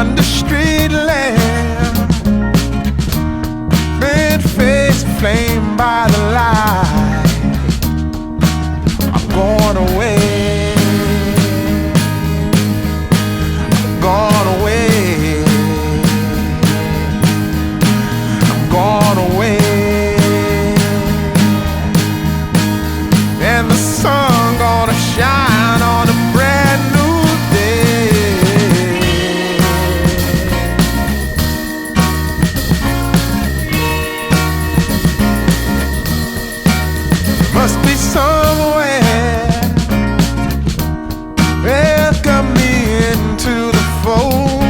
under street lamp, bent face flamed by the light. I'm going away, I'm gone away, I'm gone away. And the sun gonna shine on a brand new day. Must be somewhere welcome me into the fold.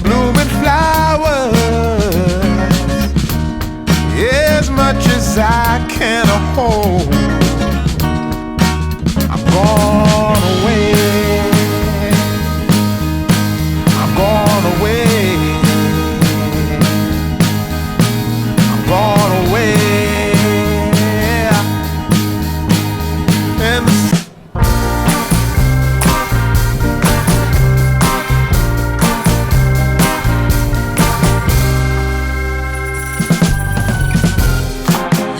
Blooming flowers, as much as I can hold. I'm gone away, I'm gone away, I'm gone away. And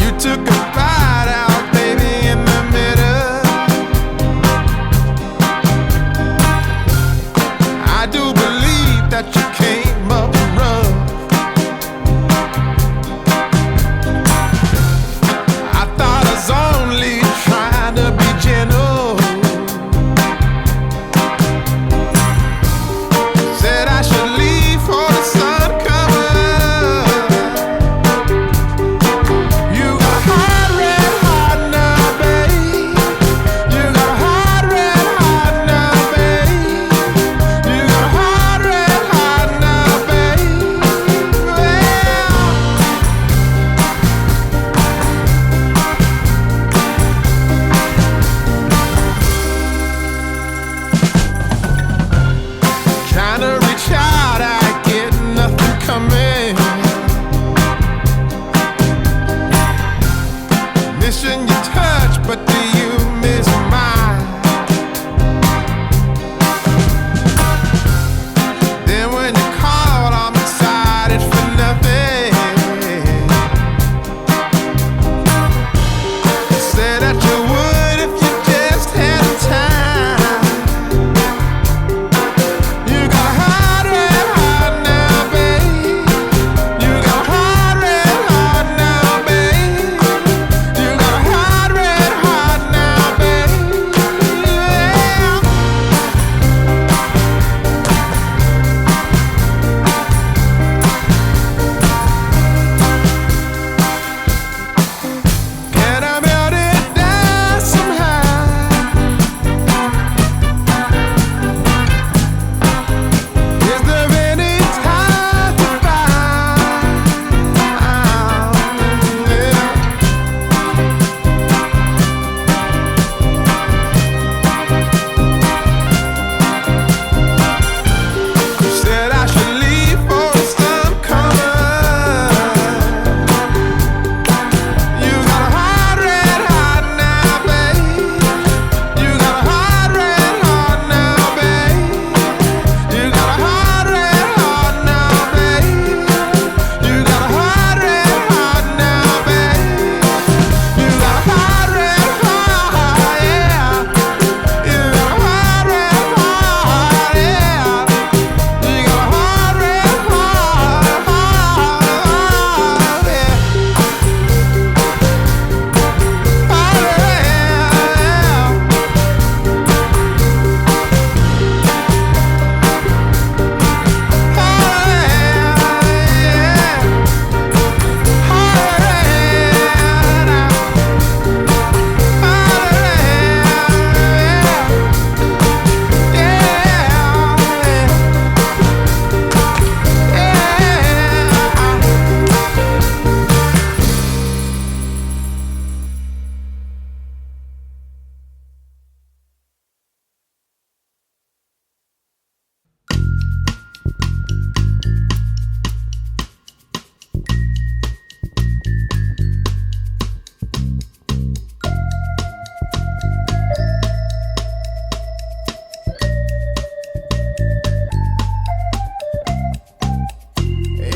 you took a bite out, baby, in the middle. I do believe that you came up rough. I thought I was only trying to be gentle. Said I should leave for the sun coming up. You got a hot red heart now, babe. You got a hot red heart now, babe. You got a hot red heart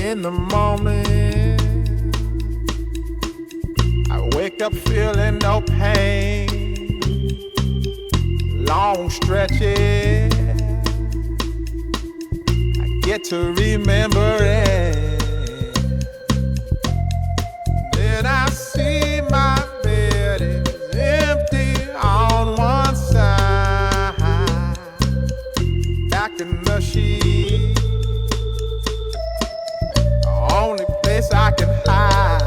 In the morning, I wake up feeling no pain. Long stretches, I get to remember it. Then I see my bed is empty on one side. Back in the sheet, the only place I can hide.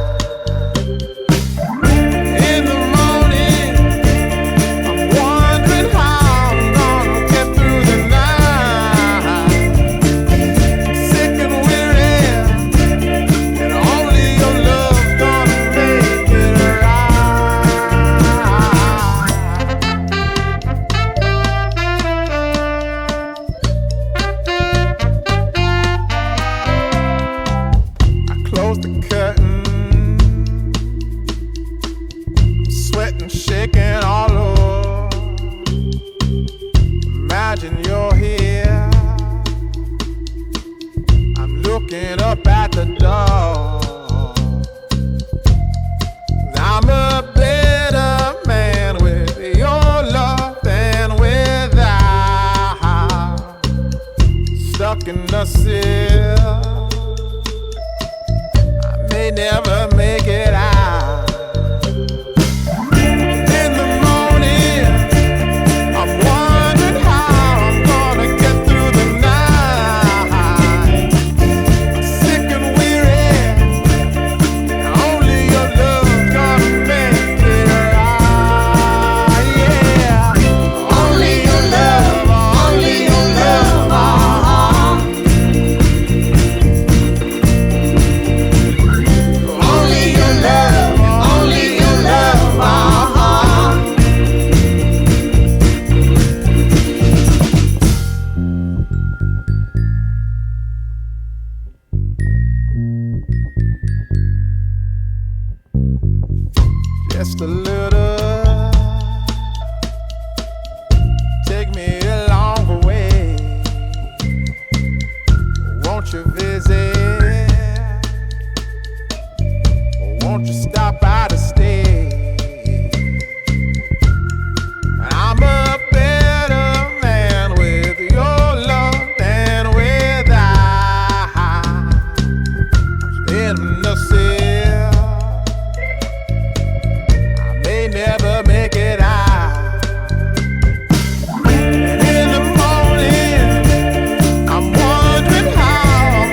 In the morning, I'm wondering how I'm gonna get through the night. Sick and weary, and only your love's gonna make it right. I close the curtain, sweating, shaking all over. Imagine you're here. I'm looking up at the door. I'm a better man with your love than without. Stuck in the cell, I may never make it out. In the morning, I'm wondering how I'm gonna get through the night. Sick and weary, and only your love's gonna make it right. Yeah, only your love, only your love. Only your love, only your love. Just a little, take me along the way. Won't you visit? Won't you stop by to stay? I'm a better man with your love than without. I'm in the cell, I may never make it out. And in the morning, I'm wondering how I'm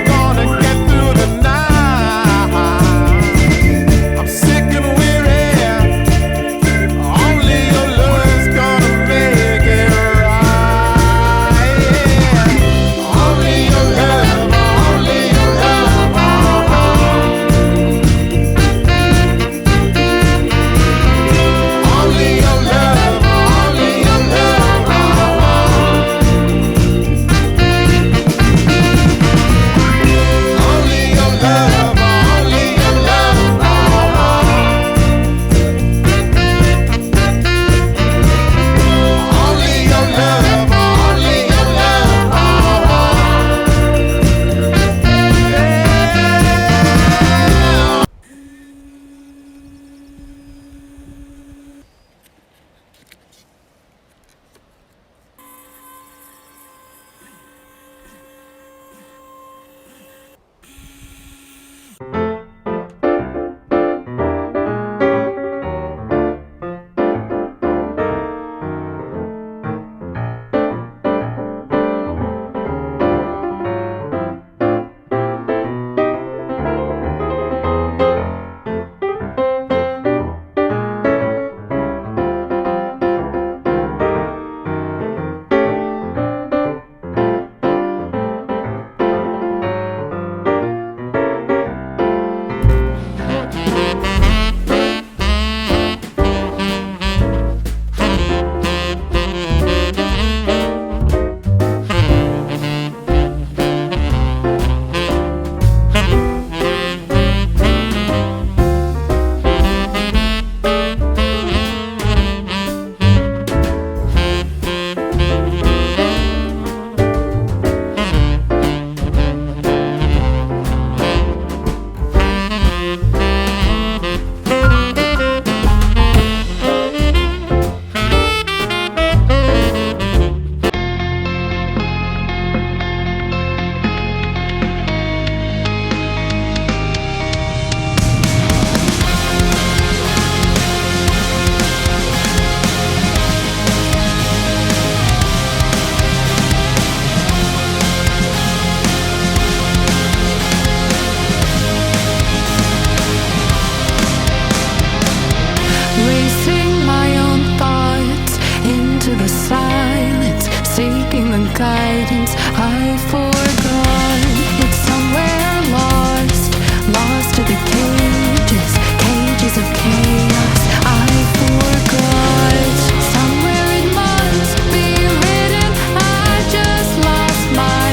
guidance I forgot. It's somewhere lost, lost to the cages, cages of chaos I forgot. Somewhere it must be written, I just lost my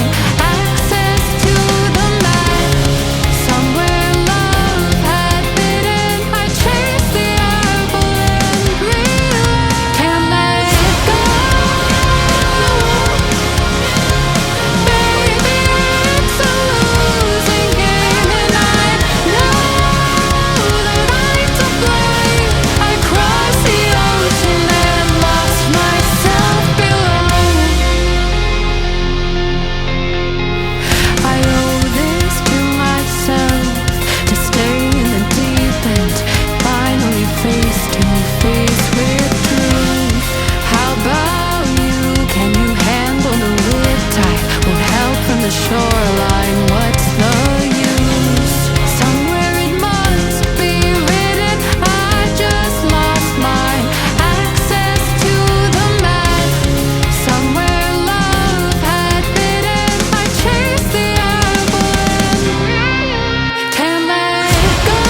access to the map. Somewhere love had bidden, I chased the apple and realized can't let go. Baby, it's a losing game, and I know that I'm to blame. I crossed the ocean and lost myself below. I owe this to myself, to stay in the deep end, finally face to face with truth. How about you? Can you handle the riptide? Won't help from the shoreline, what's the use? Somewhere it must be written, I just lost my access to the map. Somewhere love had bidden, I chased the apple and can't let go.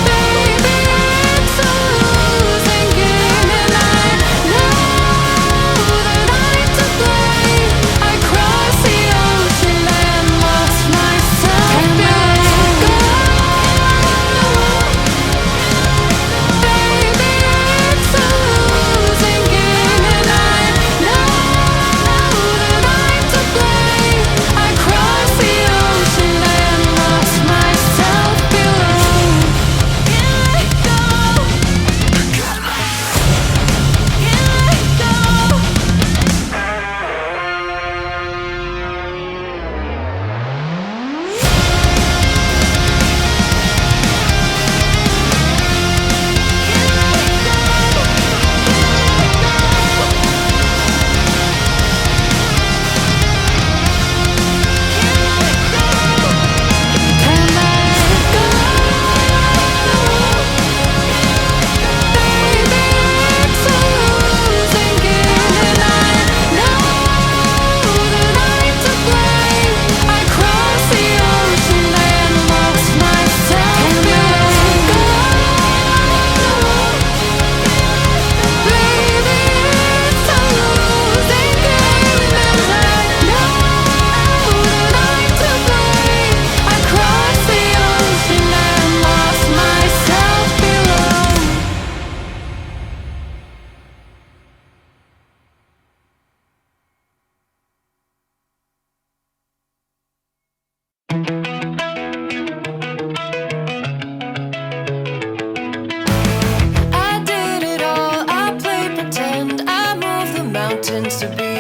Baby, it's a losing game, and I know that I'm to blame. I crossed the ocean and lost myself. Can't let go. Baby, it's a losing game, and I know that I'm to blame. I crossed the ocean and lost myself below. Can't let go. Can't I did it all, I played pretend, I moved the mountains to be